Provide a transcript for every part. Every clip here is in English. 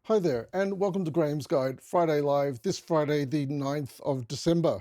Hi there, and welcome to Graeme's Guide, Friday Live, this Friday, the 9th of December.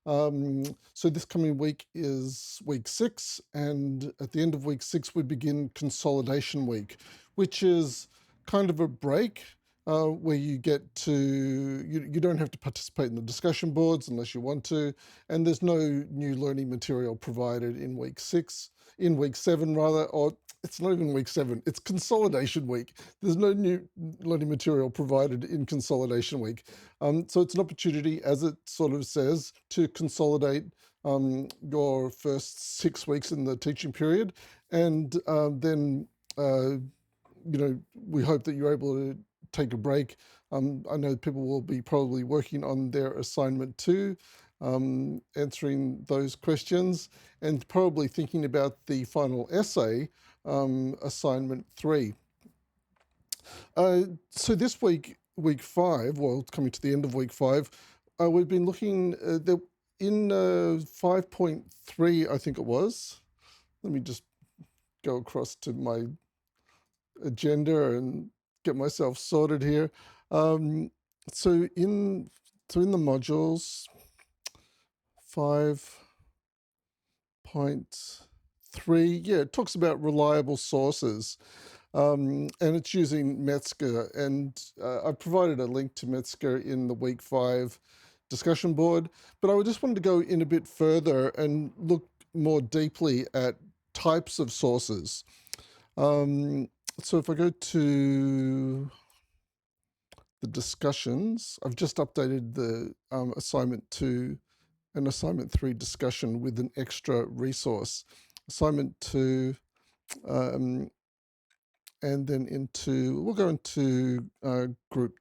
So this coming week is week 6, and at the end of week 6, we begin consolidation week, which is kind of a break where you get to, you don't have to participate in the discussion boards unless you want to, and there's no new learning material provided in week 6, in week 7 rather, or it's not even week 7, it's consolidation week. There's no new learning material provided in consolidation week. So it's an opportunity, as it sort of says, to consolidate your first 6 weeks in the teaching period. And then, we hope that you're able to take a break. I know people will be probably working on their assignment 2, answering those questions, and probably thinking about the final essay, assignment 3. So this week, week 5, well, it's coming to the end of week 5, we've been looking in 5.3, I think it was. Let me just go across to my agenda and get myself sorted here. Um, so in the modules 5.3, yeah, it talks about reliable sources. And it's using Metzger, and I've provided a link to Metzger in the week 5 discussion board, but I just wanted to go in a bit further and look more deeply at types of sources. So if I go to the discussions, I've just updated the assignment 2 and assignment 3 discussion with an extra resource. Assignment 2, um, and then we'll go into group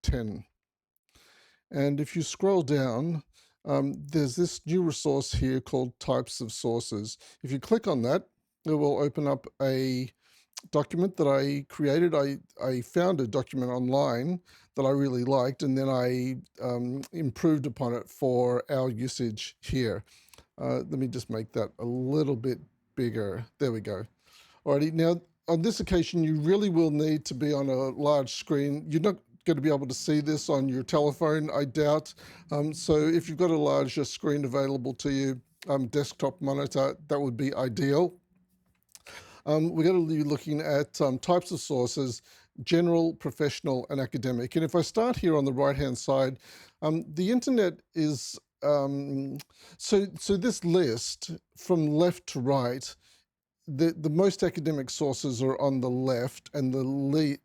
10. And if you scroll down, there's this new resource here called types of sources. If you click on that, it will open up a document that I created. I found a document online that I really liked, and then I improved upon it for our usage here. Let me just make that a little bit bigger. There we go. Alrighty, now on this occasion, you really will need to be on a large screen. You're not going to be able to see this on your telephone, I doubt. So if you've got a larger screen available to you, desktop monitor, that would be ideal. We're going to be looking at types of sources, general, professional, and academic. And if I start here on the right-hand side, the internet is, so this list from left to right, the most academic sources are on the left and the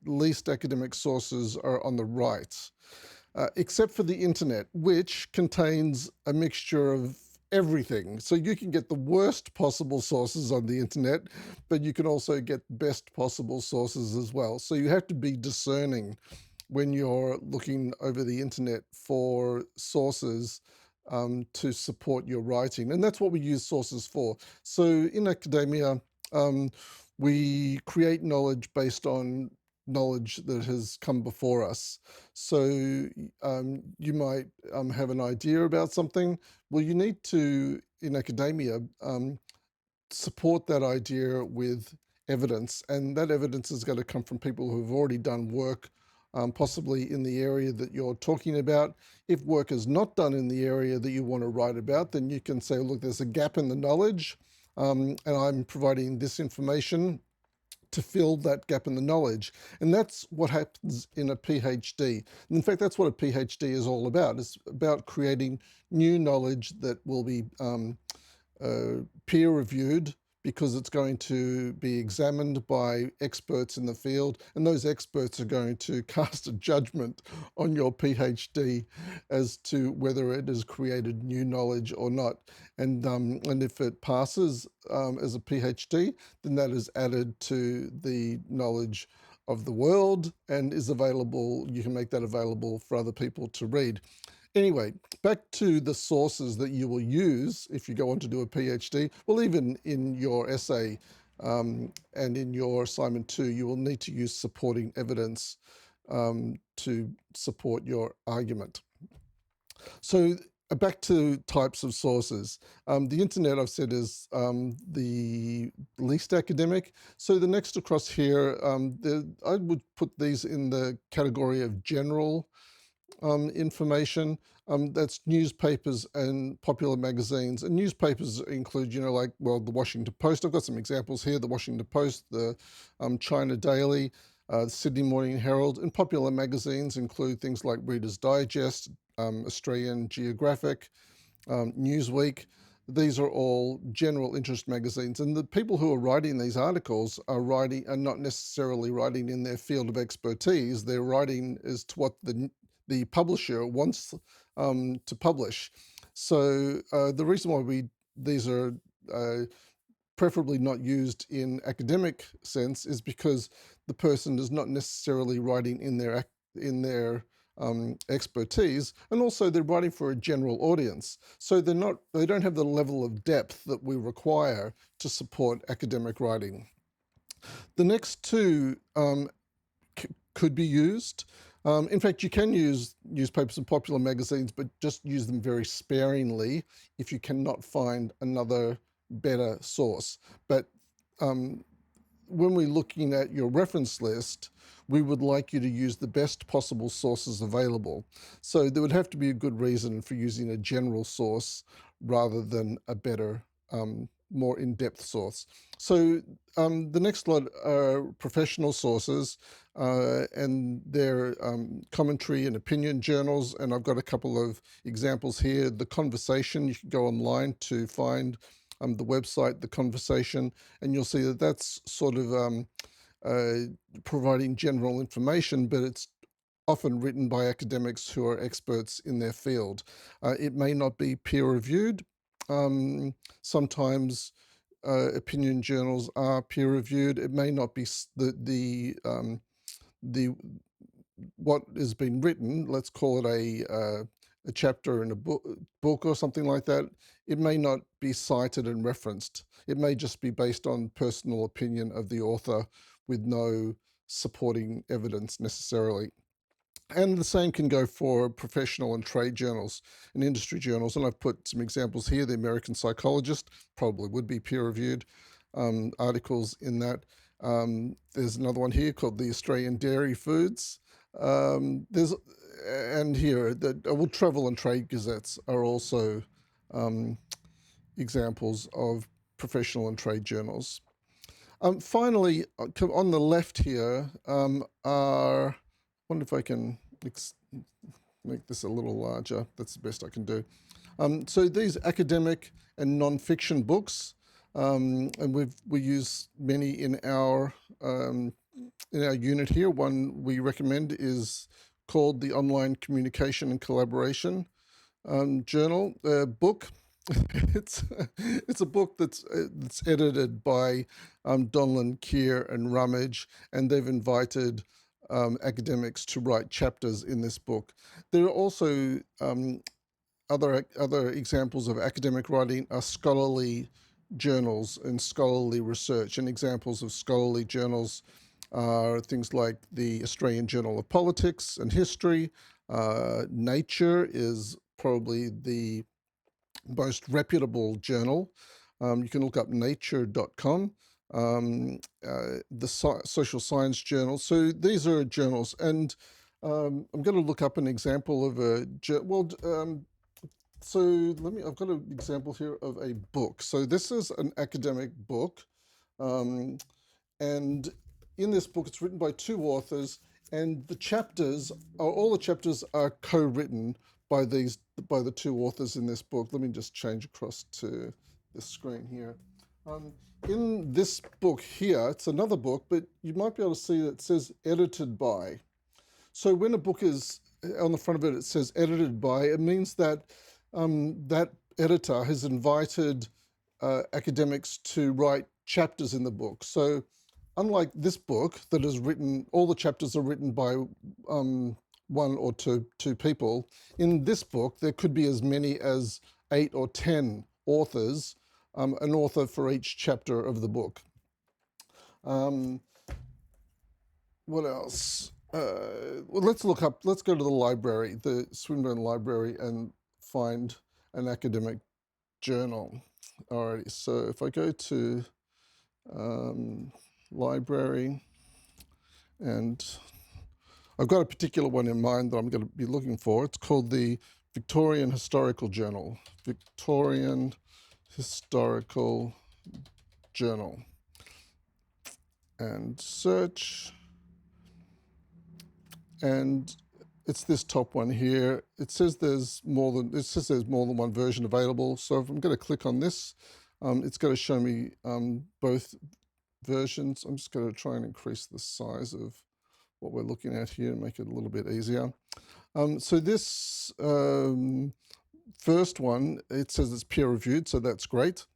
least academic sources are on the right, except for the internet, which contains a mixture of everything. So you can get the worst possible sources on the internet, but you can also get best possible sources as well. So you have to be discerning when you're looking over the internet for sources to support your writing. And that's what we use sources for. So in academia, we create knowledge based on knowledge that has come before us. So you might have an idea about something. Well, you need to, in academia, support that idea with evidence, and that evidence is going to come from people who've already done work, possibly in the area that you're talking about. If work is not done in the area that you want to write about, then you can say, look, there's a gap in the knowledge, and I'm providing this information to fill that gap in the knowledge. And that's what happens in a PhD. And in fact, that's what a PhD is all about. It's about creating new knowledge that will be peer reviewed, because it's going to be examined by experts in the field, and those experts are going to cast a judgment on your PhD as to whether it has created new knowledge or not. And if it passes as a PhD, then that is added to the knowledge of the world and is available. You can make that available for other people to read. Anyway, back to the sources that you will use if you go on to do a PhD. Well, even in your essay and in your assignment 2, you will need to use supporting evidence to support your argument. So back to types of sources. The internet, I've said, is the least academic. So the next across here, I would put these in the category of general information. That's newspapers and popular magazines. And newspapers include, like, well, the Washington Post. I've got some examples here: the Washington Post, the China Daily, the Sydney Morning Herald. And popular magazines include things like Reader's Digest, Australian Geographic, Newsweek. These are all general interest magazines, and the people who are writing these articles are not necessarily writing in their field of expertise. They're writing as to what the publisher wants to publish. So the reason why these are preferably not used in academic sense is because the person is not necessarily writing in their expertise, and also they're writing for a general audience. So they don't have the level of depth that we require to support academic writing. The next two could be used. In fact, you can use newspapers and popular magazines, but just use them very sparingly if you cannot find another better source. But when we're looking at your reference list, we would like you to use the best possible sources available. So there would have to be a good reason for using a general source rather than a better, more in-depth source. So the next lot are professional sources and their commentary and opinion journals. And I've got a couple of examples here. The Conversation, you can go online to find the website, The Conversation, and you'll see that that's sort of providing general information, but it's often written by academics who are experts in their field. It may not be peer-reviewed. Sometimes opinion journals are peer-reviewed. It may not be the what has been written. Let's call it a chapter in a book or something like that. It may not be cited and referenced. It may just be based on personal opinion of the author with no supporting evidence necessarily. And the same can go for professional and trade journals and industry journals. And I've put some examples here. The American Psychologist probably would be peer-reviewed articles in that. There's another one here called the Australian Dairy Foods. And here, the Travel and Trade Gazettes are also examples of professional and trade journals. Finally, on the left here are, I wonder if I can make this a little larger. That's the best I can do. So these academic and non-fiction books, and we use many in our unit here. One we recommend is called the Online Communication and Collaboration Journal book. It's a book that's edited by Donlan, Keir, and Rummage, and they've invited academics to write chapters in this book. There are also other examples of academic writing are scholarly journals and scholarly research, and examples of scholarly journals are things like the Australian Journal of Politics and History. Nature is probably the most reputable journal. You can look up nature.com, the Social Science Journal. So these are journals, and I'm going to look up an example of I've got an example here of a book. So this is an academic book, and in this book, it's written by two authors, and all the chapters are co-written by the two authors in this book. Let me just change across to this screen here. In this book here, it's another book, but you might be able to see that it says edited by. So when a book is on the front of it, it says edited by, it means that that editor has invited academics to write chapters in the book. So unlike this book that is written, all the chapters are written by one or two people. In this book, there could be as many as 8 or 10 authors, an author for each chapter of the book. What else? Well, let's go to the library, the Swinburne Library, and find an academic journal. Alrighty, so if I go to library, and I've got a particular one in mind that I'm going to be looking for. It's called the Victorian Historical Journal. Victorian Historical Journal. And search. And it's this top one here. It says there's more than one version available. So if I'm going to click on this, it's going to show me both versions. I'm just going to try and increase the size of what we're looking at here and make it a little bit easier. So this first one, it says it's peer reviewed, so that's great.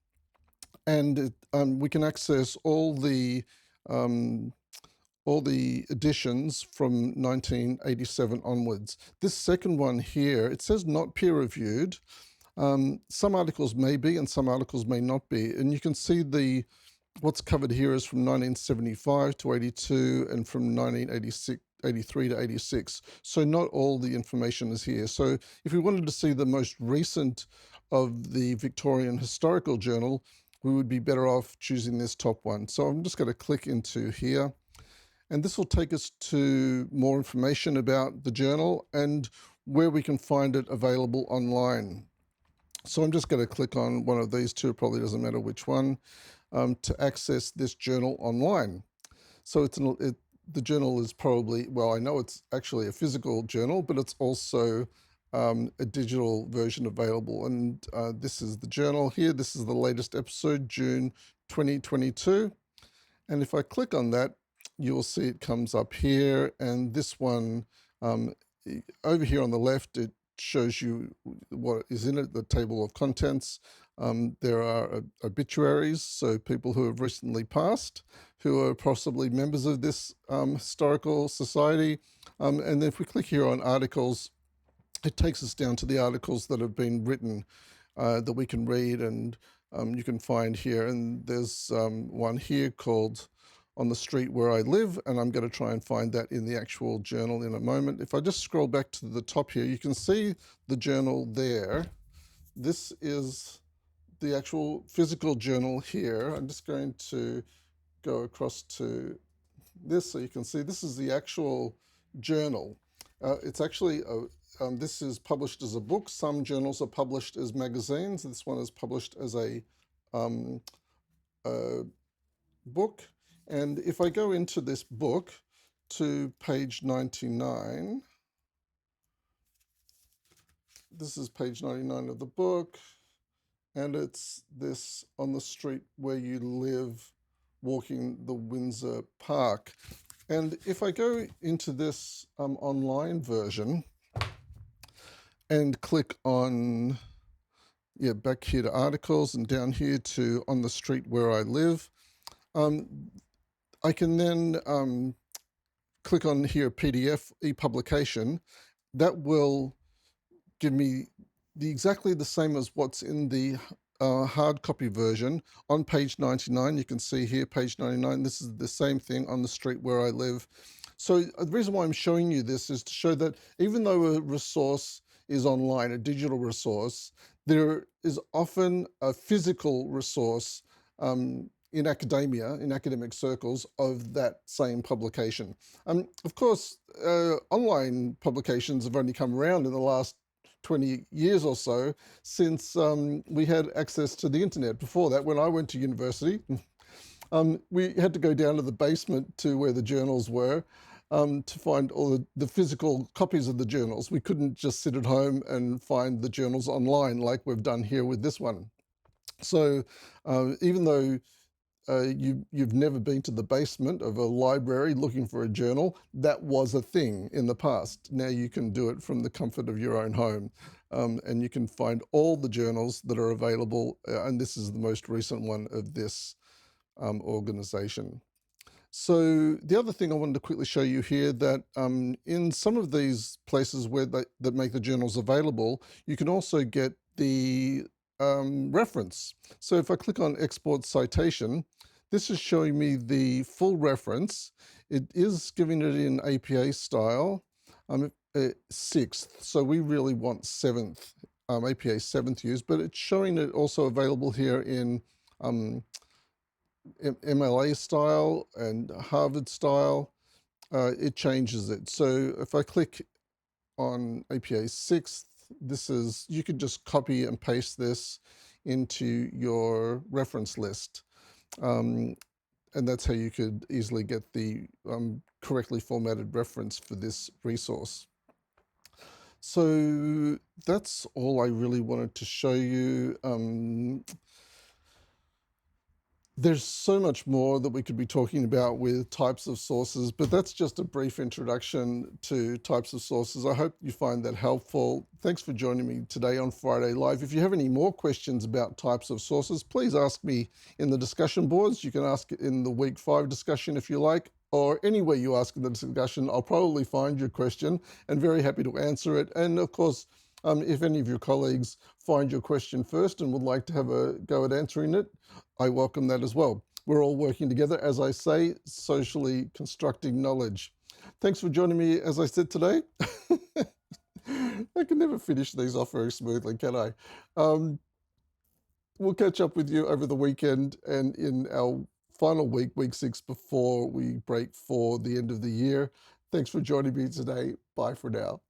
And we can access all the editions from 1987 onwards. This second one here, it says not peer reviewed. Some articles may be and some articles may not be. And you can see what's covered here is from 1975 to 82 and from 1983 to 86. So not all the information is here. So if we wanted to see the most recent of the Victorian Historical Journal, we would be better off choosing this top one. So I'm just going to click into here. And this will take us to more information about the journal and where we can find it available online. So I'm just going to click on one of these two, probably doesn't matter which one, to access this journal online. So the journal is probably, well, I know it's actually a physical journal, but it's also a digital version available. And this is the journal here. This is the latest episode, June 2022. And if I click on that, you will see it comes up here. And this one over here on the left, it shows you what is in it, the table of contents. There are obituaries, so people who have recently passed, who are possibly members of this historical society. And if we click here on articles, it takes us down to the articles that have been written that we can read, and you can find here. And there's one here called On the Street Where I Live, and I'm going to try and find that in the actual journal in a moment. If I just scroll back to the top here, you can see the journal there. This is the actual physical journal here. I'm just going to go across to this so you can see this is the actual journal. It's actually, this is published as a book. Some journals are published as magazines. This one is published as a book. And if I go into this book to page 99, this is page 99 of the book, and it's this On the Street Where You Live, Walking the Windsor Park. And if I go into this online version and click on, back here to articles and down here to On the Street Where I Live, I can then click on here PDF e-publication. That will give me exactly the same as what's in the hard copy version on page 99. You can see here, page 99, this is the same thing, On the Street Where I Live. So the reason why I'm showing you this is to show that even though a resource is online, a digital resource, there is often a physical resource in academia, in academic circles, of that same publication. Of course, online publications have only come around in the last 20 years or so, since we had access to the internet. Before that, when I went to university, we had to go down to the basement to where the journals were to find all the physical copies of the journals. We couldn't just sit at home and find the journals online like we've done here with this one. So even though you've never been to the basement of a library looking for a journal, that was a thing in the past. Now you can do it from the comfort of your own home, and you can find all the journals that are available, and this is the most recent one of this organization. So the other thing I wanted to quickly show you here, that in some of these places where that make the journals available, you can also get the reference. So if I click on Export Citation, this is showing me the full reference. It is giving it in APA style, 6th, so we really want 7th APA 7th use, but it's showing it also available here in um, MLA style and Harvard style. It changes it. So if I click on APA 6th, this is, you could just copy and paste this into your reference list. Um, and that's how you could easily get the correctly formatted reference for this resource. So that's all I really wanted to show you. There's so much more that we could be talking about with types of sources, but that's just a brief introduction to types of sources. I hope you find that helpful. Thanks for joining me today on Friday Live. If you have any more questions about types of sources, please ask me in the discussion boards. You can ask it in the week 5 discussion if you like, or anywhere you ask in the discussion. I'll probably find your question and very happy to answer it. And of course, if any of your colleagues find your question first and would like to have a go at answering it, I welcome that as well. We're all working together, as I say, socially constructing knowledge. Thanks for joining me, as I said today. I can never finish these off very smoothly, can I? We'll catch up with you over the weekend and in our final week, week 6, before we break for the end of the year. Thanks for joining me today. Bye for now.